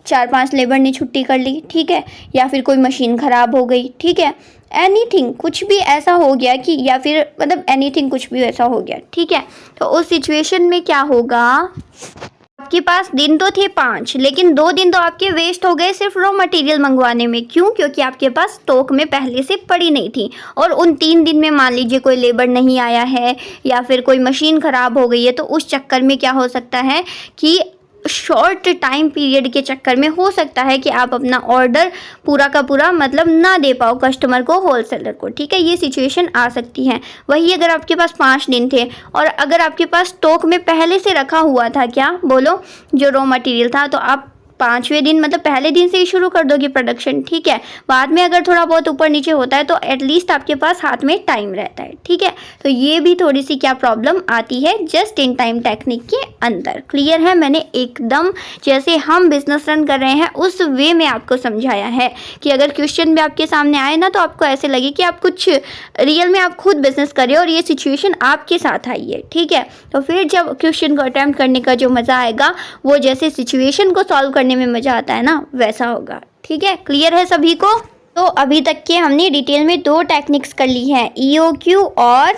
4-5 लेबर ने छुट्टी कर ली, ठीक है, या फिर कोई मशीन ख़राब हो गई, ठीक है, एनीथिंग कुछ भी ऐसा हो गया कि, या फिर मतलब एनीथिंग कुछ भी ऐसा हो गया, ठीक है। तो उस सिचुएशन में क्या होगा, आपके पास दिन तो थे 5, लेकिन 2 दिन तो आपके वेस्ट हो गए सिर्फ रॉ मटेरियल मंगवाने में। क्यों? क्योंकि आपके पास स्टॉक में पहले से पड़ी नहीं थी, और उन 3 दिन में मान लीजिए कोई लेबर नहीं आया है या फिर कोई मशीन ख़राब हो गई है, तो उस चक्कर में क्या हो सकता है कि शॉर्ट टाइम पीरियड के चक्कर में हो सकता है कि आप अपना ऑर्डर पूरा का पूरा मतलब ना दे पाओ कस्टमर को, होलसेलर को, ठीक है। ये सिचुएशन आ सकती है। वही अगर आपके पास 5 दिन थे और अगर आपके पास स्टॉक में पहले से रखा हुआ था, क्या बोलो, जो रॉ मटेरियल था, तो आप 5वें दिन मतलब पहले दिन से ही शुरू कर दोगे प्रोडक्शन, ठीक है। बाद में अगर थोड़ा बहुत ऊपर नीचे होता है तो एटलीस्ट आपके पास हाथ में टाइम रहता है, ठीक है। तो ये भी थोड़ी सी क्या प्रॉब्लम आती है जस्ट इन टाइम टेक्निक के अंदर। क्लियर है? मैंने एकदम जैसे हम बिजनेस रन कर रहे हैं उस वे में आपको समझाया है कि अगर क्वेश्चन भी आपके सामने आए ना तो आपको ऐसे लगे कि आप कुछ रियल में आप खुद बिजनेस कर रहे हो और ये सिचुएशन आपके साथ आई है, ठीक है। तो फिर जब क्वेश्चन को अटेम्प्ट करने का जो मज़ा आएगा वो जैसे सिचुएशन को सॉल्व करने में मज़ा आता है ना, वैसा होगा, ठीक है। क्लियर है सभी को? तो अभी तक के हमने डिटेल में 2 टेक्निक्स कर ली हैं, EOQ और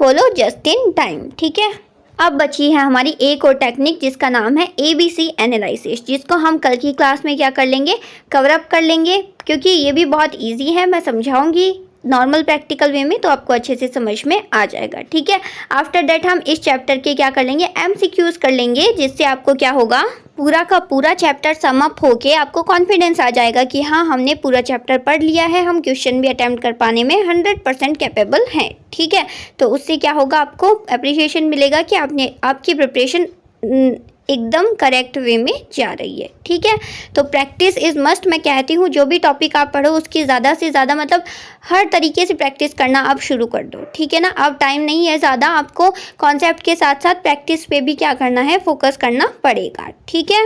बोलो जस्ट इन टाइम, ठीक है। अब बची है हमारी एक और टेक्निक जिसका नाम है ABC एनालिसिस, जिसको हम कल की क्लास में क्या कर लेंगे, कवर अप कर लेंगे, क्योंकि ये भी बहुत ईजी है, मैं समझाऊंगी नॉर्मल प्रैक्टिकल वे में तो आपको अच्छे से समझ में आ जाएगा, ठीक है। आफ्टर दैट हम इस चैप्टर के क्या कर लेंगे, MCQs कर लेंगे, जिससे आपको क्या होगा, पूरा का पूरा चैप्टर सम अप होके आपको कॉन्फिडेंस आ जाएगा कि हाँ हमने पूरा चैप्टर पढ़ लिया है, हम क्वेश्चन भी अटेम्प्ट कर पाने में 100% कैपेबल हैं, ठीक है। तो उससे क्या होगा, आपको अप्रिशिएशन मिलेगा कि आपकी प्रिपरेशन एकदम करेक्ट वे में जा रही है, ठीक है। तो प्रैक्टिस इज़ मस्ट, मैं कहती हूँ जो भी टॉपिक आप पढ़ो उसकी ज़्यादा से ज़्यादा मतलब हर तरीके से प्रैक्टिस करना आप शुरू कर दो, ठीक है ना। अब टाइम नहीं है ज़्यादा, आपको कॉन्सेप्ट के साथ साथ प्रैक्टिस पे भी क्या करना है, फोकस करना पड़ेगा, ठीक है।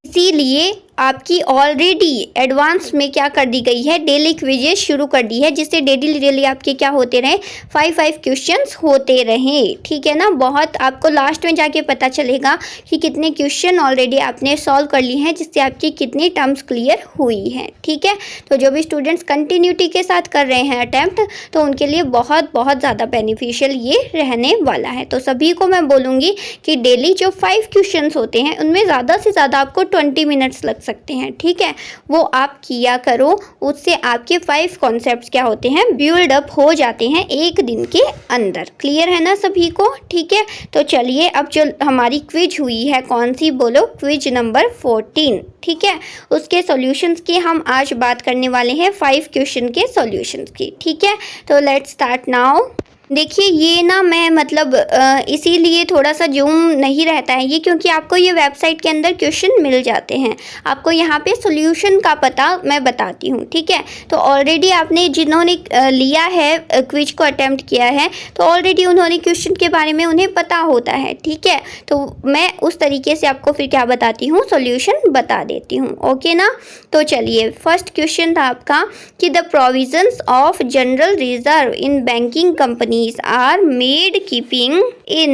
इसीलिए आपकी ऑलरेडी एडवांस में क्या कर दी गई है, डेली क्विजेस शुरू कर दी है, जिससे डेली आपके क्या होते रहे, 5 क्वेश्चंस होते रहे। ठीक है ना, बहुत आपको लास्ट में जाके पता चलेगा कि कितने क्वेश्चन ऑलरेडी आपने सॉल्व कर लिए हैं, जिससे आपकी कितनी टर्म्स क्लियर हुई हैं। ठीक है, तो जो भी स्टूडेंट्स कंटिन्यूटी के साथ कर रहे हैं अटैम्प्ट, तो उनके लिए बहुत ज़्यादा बेनिफिशियल ये रहने वाला है। तो सभी को मैं बोलूँगी कि डेली जो 5 क्वेश्चंस होते हैं उनमें ज़्यादा से ज़्यादा आपको 20 मिनट्स लग सकते हैं। ठीक है, वो आप किया करो, उससे आपके 5 कॉन्सेप्ट्स क्या होते हैं, बिल्ड अप हो जाते हैं एक दिन के अंदर। क्लियर है ना सभी को? ठीक है, तो चलिए अब जो हमारी क्विज हुई है, कौन सी बोलो, क्विज नंबर 14। ठीक है, उसके सॉल्यूशंस की हम आज बात करने वाले हैं, 5 क्वेश्चन के सॉल्यूशंस की। ठीक है, तो लेट्स स्टार्ट नाउ। देखिए ये ना मैं मतलब इसीलिए थोड़ा सा जूम नहीं रहता है ये, क्योंकि आपको ये वेबसाइट के अंदर क्वेश्चन मिल जाते हैं, आपको यहाँ पे सॉल्यूशन का पता मैं बताती हूँ। ठीक है, तो ऑलरेडी आपने जिन्होंने लिया है क्विज को अटेम्प्ट किया है, तो ऑलरेडी उन्होंने क्वेश्चन के बारे में उन्हें पता होता है। ठीक है, तो मैं उस तरीके से आपको फिर क्या बताती हूँ, सॉल्यूशन बता देती हूँ। ओके ना, तो चलिए फर्स्ट क्वेश्चन था आपका कि the provisions of general reserve in banking company are made keeping in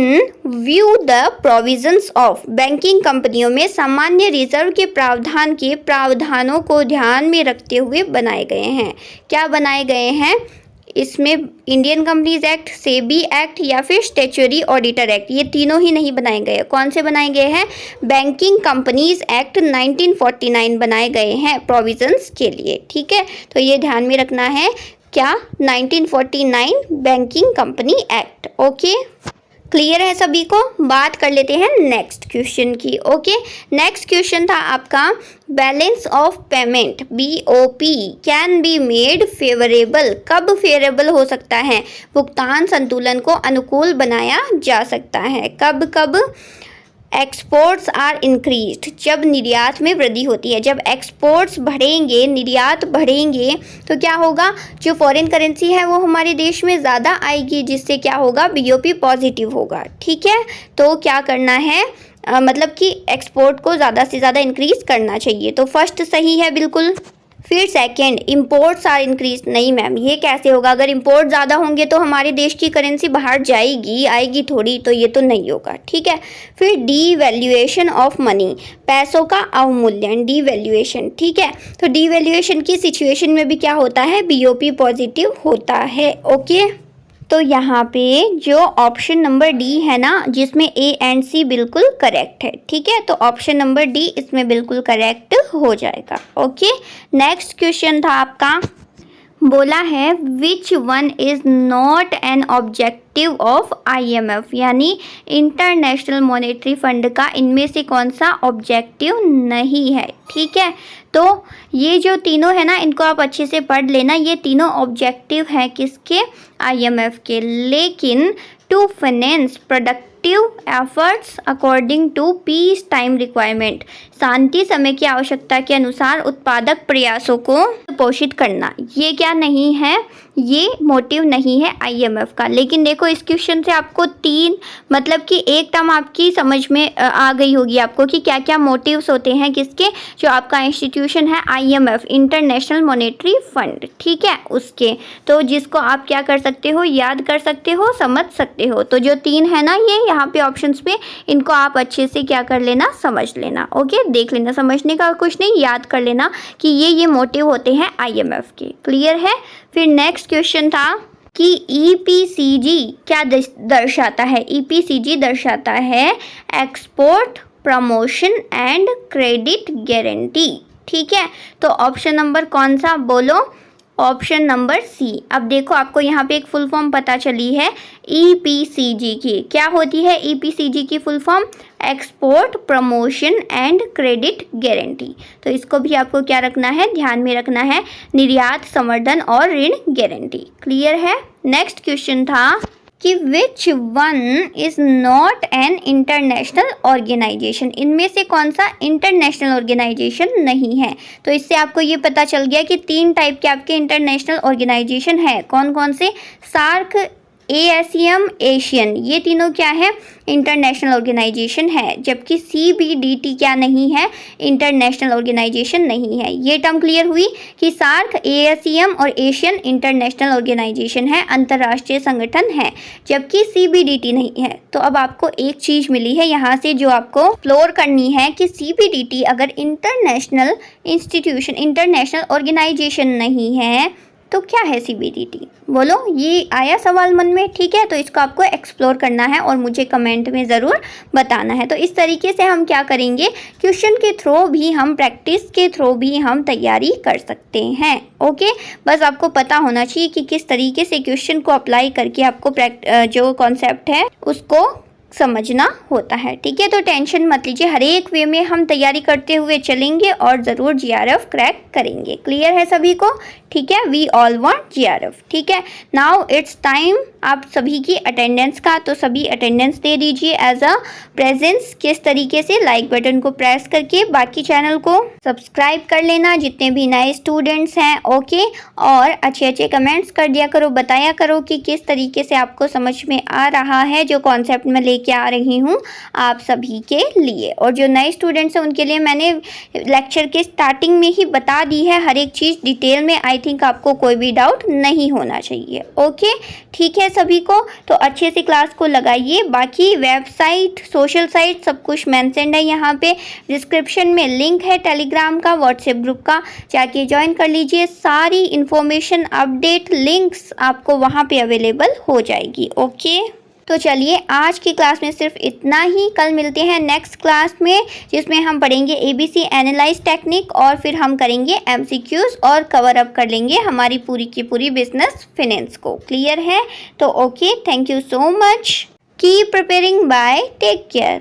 view the provisions of banking कंपनियों में सामान्य रिजर्व के प्रावधान के प्रावधानों को ध्यान में रखते हुए बनाए गए हैं। क्या बनाए गए हैं इसमें? Indian companies act, SEBI act या फिर स्टैट्यूटरी ऑडिटर एक्ट, ये तीनों ही नहीं बनाए गए। कौन से बनाए गए हैं? बैंकिंग कंपनीज एक्ट 1949 बनाए गए हैं प्रोविजंस के लिए। ठीक है, तो ये ध्यान में रखना है, क्या, 1949 banking company act. Okay, clear है सभी को? बात कर लेते हैं नेक्स्ट क्वेश्चन की। ओके, नेक्स्ट क्वेश्चन था आपका balance of payment BOP can be made favourable. कब फेवरेबल हो सकता है? भुगतान संतुलन को अनुकूल बनाया जा सकता है। कब कब? एक्सपोर्ट्स आर इंक्रीज्ड, जब निर्यात में वृद्धि होती है। जब एक्सपोर्ट्स बढ़ेंगे, निर्यात बढ़ेंगे, तो क्या होगा, जो फॉरेन करेंसी है वो हमारे देश में ज़्यादा आएगी, जिससे क्या होगा, BOP पॉजिटिव होगा। ठीक है, तो क्या करना है, मतलब कि एक्सपोर्ट को ज़्यादा से ज़्यादा इंक्रीज करना चाहिए। तो फर्स्ट सही है बिल्कुल। फिर सेकंड, इंपोर्ट्स आर इंक्रीज। नहीं मैम, ये कैसे होगा? अगर इंपोर्ट ज़्यादा होंगे तो हमारे देश की करेंसी बाहर जाएगी, आएगी थोड़ी, तो ये तो नहीं होगा। ठीक है, फिर डीवैल्यूएशन ऑफ मनी, पैसों का अवमूल्यन, डीवैल्यूएशन। ठीक है, तो डीवैल्यूएशन की सिचुएशन में भी क्या होता है, BOP पॉजिटिव होता है। ओके, तो यहाँ पे जो ऑप्शन नंबर D है ना, जिसमें A एंड C बिल्कुल करेक्ट है। ठीक है, तो ऑप्शन नंबर D इसमें बिल्कुल करेक्ट हो जाएगा। ओके, नेक्स्ट क्वेश्चन था आपका, बोला है विच one is not an objective of IMF, यानी इंटरनेशनल मॉनेटरी फंड का इनमें से कौन सा ऑब्जेक्टिव नहीं है। ठीक है, तो ये जो तीनों है ना, इनको आप अच्छे से पढ़ लेना, ये तीनों ऑब्जेक्टिव हैं किसके, IMF के। लेकिन to finance productive efforts according to peace time requirement, शांति समय की आवश्यकता के अनुसार उत्पादक प्रयासों को पोषित करना, ये क्या नहीं है, ये मोटिव नहीं है IMF का। लेकिन देखो इस क्वेश्चन से आपको 3 मतलब कि एक टर्म आपकी समझ में आ गई होगी आपको कि क्या क्या मोटिव्स होते हैं किसके, जो आपका इंस्टीट्यूशन है IMF, इंटरनेशनल मॉनेटरी फंड। ठीक है, उसके, तो जिसको आप क्या कर सकते हो, याद कर सकते हो, समझ सकते हो। तो जो 3 है ना ये यहाँ पे ऑप्शंस पे, इनको आप अच्छे से क्या कर लेना, समझ लेना। ओके, देख लेना, समझने का कुछ नहीं, याद कर लेना कि ये मोटिव होते हैं IMF के। क्लियर है? फिर नेक्स्ट क्वेश्चन था कि EPCG क्या दर्शाता है? EPCG दर्शाता है export promotion and credit guarantee. ठीक है, तो ऑप्शन नंबर कौन सा बोलो, ऑप्शन नंबर C। अब देखो आपको यहाँ पे एक फुल फॉर्म पता चली है EPCG की। क्या होती है EPCG की full form? Export promotion and credit guarantee. तो इसको भी आपको क्या रखना है, ध्यान में रखना है, निर्यात संवर्धन और ऋण गारंटी। क्लियर है? नेक्स्ट क्वेश्चन था कि which one is not an international organization, इनमें से कौन सा इंटरनेशनल ऑर्गेनाइजेशन नहीं है। तो इससे आपको ये पता चल गया कि 3 टाइप के आपके इंटरनेशनल ऑर्गेनाइजेशन है। कौन कौन से? सार्क ASEAN एशियन, ये तीनों क्या है, इंटरनेशनल ऑर्गेनाइजेशन है, जबकि CBDT क्या नहीं है, इंटरनेशनल ऑर्गेनाइजेशन नहीं है। ये टर्म क्लियर हुई कि सार्क, ASEAN और एशियन इंटरनेशनल ऑर्गेनाइजेशन है, अंतर्राष्ट्रीय संगठन है, जबकि CBDT नहीं है। तो अब आपको एक चीज़ मिली है यहाँ से जो आपको एक्सप्लोर करनी है कि CBDT अगर इंटरनेशनल इंस्टीट्यूशन, इंटरनेशनल ऑर्गेनाइजेशन नहीं है तो क्या है CBDT, बोलो, ये आया सवाल मन में, ठीक है। तो इसको आपको एक्सप्लोर करना है और मुझे कमेंट में ज़रूर बताना है। तो इस तरीके से हम क्या करेंगे, क्वेश्चन के थ्रू भी हम, प्रैक्टिस के थ्रू भी हम तैयारी कर सकते हैं। ओके, बस आपको पता होना चाहिए कि किस तरीके से क्वेश्चन को अप्लाई करके आपको जो कॉन्सेप्ट है उसको समझना होता है, ठीक है। तो टेंशन मत लीजिए, हर एक वे में हम तैयारी करते हुए चलेंगे और ज़रूर GRF क्रैक करेंगे। क्लियर है सभी को, ठीक है। वी ऑल वांट GRF, ठीक है। नाउ इट्स टाइम आप सभी की अटेंडेंस का, तो सभी अटेंडेंस दे दीजिए एज अ प्रेजेंस। किस तरीके से, लाइक बटन को प्रेस करके, बाकी चैनल को सब्सक्राइब कर लेना जितने भी नए स्टूडेंट्स हैं, ओके। और अच्छे अच्छे कमेंट्स कर दिया करो, बताया करो कि किस तरीके से आपको समझ में आ रहा है जो कॉन्सेप्ट मैं लेके आ रही हूँ आप सभी के लिए। और जो नए स्टूडेंट्स हैं उनके लिए मैंने लेक्चर के स्टार्टिंग में ही बता दी है हर एक चीज़ डिटेल में। आई थिंक आपको कोई भी डाउट नहीं होना चाहिए, ओके, ठीक है सभी को। तो अच्छे से क्लास को लगाइए। बाकी वेबसाइट, सोशल साइट सब कुछ मेंशन्ड है यहाँ पे, डिस्क्रिप्शन में लिंक है टेलीग्राम का, व्हाट्सएप ग्रुप का, जाके ज्वाइन कर लीजिए। सारी इंफॉर्मेशन, अपडेट, लिंक्स आपको वहाँ पे अवेलेबल हो जाएगी, ओके। तो चलिए आज की क्लास में सिर्फ इतना ही, कल मिलते हैं नेक्स्ट क्लास में जिसमें हम पढ़ेंगे ABC एनालाइज टेक्निक और फिर हम करेंगे MCQs और कवर अप कर लेंगे हमारी पूरी की पूरी बिजनेस फिनेंस को। क्लियर है? तो okay, thank you so much, keep preparing, bye, take care.